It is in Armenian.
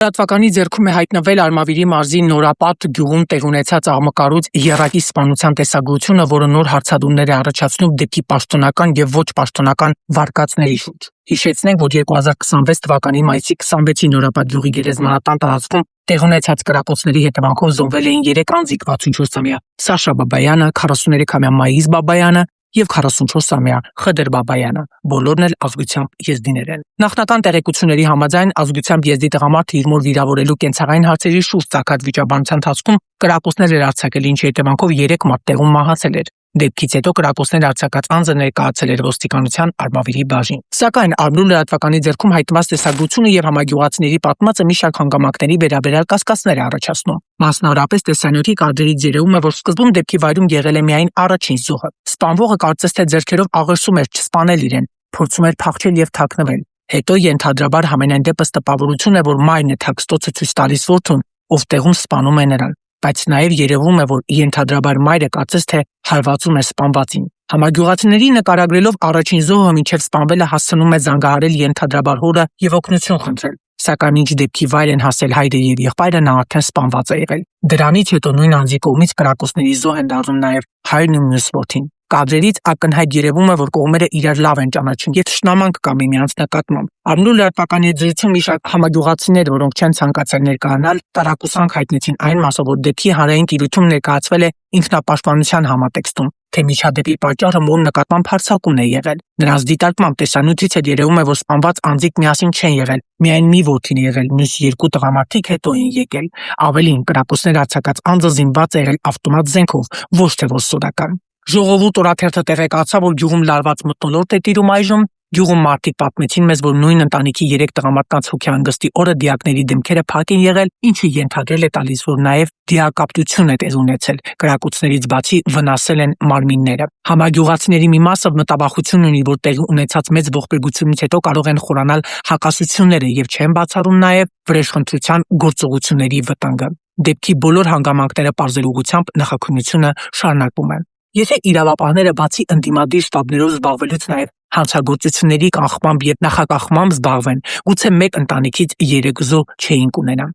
Լրատվականի ձեռքում է հայտնվել Արմավիրի մարզի Նորապատ գյուղում տեղ ունեցած աղմկարուց եռակի սպանության տեսագրությունը, որը նոր հարցադրումներ է առաջացնում դեպքի պաշտոնական եւ ոչ պաշտոնական վարկածների շուրջ։ Հիշեցնենք, որ 2026 թվականի մայիսի 26-ին Նորապատ գյուղի գերեզմանատան տարածքում տեղ ունեցած կրակոցների հետևանքով զոհվել էին 3 անձիկ՝ 64-ամյա Սաշա Բաբայանը, 43-ամյա Մայիս Բաբայանը եւ 44-ամյա Խդր Բաբայանը, բոլորն էլ ազգությամբ եզդիներ են։ Նախնական տեղեկությունների համաձայն ազգությամբ եզդի տղամարդը իր մոր վիրավորելու կենցաղային հարցերի շուրջ ցակած վիճաբանության ընթացքում կրակոցներ էր արձակել, ինչի հետևանքով 3 մարդ տեղում մահացել էր։ Դեպքից հետո կրակոցներ արձակած անձը ներկայացել էր ոստիկանության Արմավիրի բաժին։ Սակայն Արմրու լրատվականի ձեռքում հայտնված տեսագրությունը եւ համագյուղացիների պատմածը մի շարք հանգամանքների վերաբերյալ կասկածներ է առաջացնում։ Մասնավորապես տեսանյութի կադրերից երևում է, որ սկզբում դեպքի վայրում եղել է միայն առաջին զոհը։ Սպանվողը կարծես թե ձեռքերով աղերսում էր չսպանել իրեն, փորձում էր փախչել եւ թաքնվել։ Հետո ենթադրաբար համենայն դեպս տպավորություն է, որ մայրն է թաքստոցը ցույց տալիս որդուն, ով տեղում սպանում է նրան, բայց նաև երևում է, որ ենթադրաբար մայրը կարծես թե հարվածում է սպանվածին։ Համագյուղացիների նկարագրելով առաջին զոհը մինչև սպանվելը հասցնում է զանգահարել ենթադրաբար հորը եւ օգնություն խնդրել։ Սակայն ինչ դեպքի վայր են հասել հայրը եւ եղբայրը, նա արդեն սպանված է եղել։ Դրանից հետո նույն անձի կողմից կրակոցների զոհ են դառնում նաև հայրն ու մյուս որդին։ Կադրերից ակնհայտ երևում է, որ կողմերը իրար լավ են ճանաչում եւ թշնամանք կա միմյանց նկատմամբ։ Արմնու լրատվականի դրությամբ մի շարք համագյուղացիներ, որոնք չեն ցանկացել ներկայանալ, տարակուսանք հայտնեցին այն մասով, որ դեպքի հանրային տիրույթում ներկայացվել է ինքնապաշտպանության համատեքստում, թե միջադեպի պատճառը մոր նկատմամբ հարձակումն է եղել։ Նրանց դիտարկմամբ տեսանյութից էլ երևում է, որ սպանված անձիկ միասին չեն եղել, միայն մի որդին է եղել, մյուս 2 տղամարդիկ հետո են եկել։ Ավելին, կրակոցներ արձակած անձը զինված է եղել ավտոմատ զենքով, ոչ թե ոսորական։ Ժողովուրդ օրաթերթը տեղեկացավ, որ գյուղում լարված մթնոլորտ է տիրում այժմ։ Գյուղում մարդիկ պատմեցին մեզ, որ նույն ընտանիքի 3 տղամարդկանց հոգեհանգստի օրը դիակների դեմքերը փակ են եղել, ինչը ենթադրել է տալիս, որ նաև դիակապտություն է տեղ ունեցել։ Կրակոցներից բացի վնասել են մարմինները։ Համագյուղացիների մի մասը մտավախություն ունի, որ տեղի ունեցած մեծ ողբերգությունից հետո կարող են խորանալ հակասությունները եւ չեն բացառում նաև վրեժխնդրության գործողությունների վտանգը։ Դեպքի բոլոր հանգամանքները պարզելու ուղղությամբ նախաքննությունը շարունակվում է։ Եթե իրավապահները բացի ընդդիմադիր շտաբներով զբաղվելուց նաև հանցագործությունների կանխմամբ եւ նախակախմամբ զբաղվեն, գուցե մեկ ընտանիքից 3 զոհ չէին կունենա։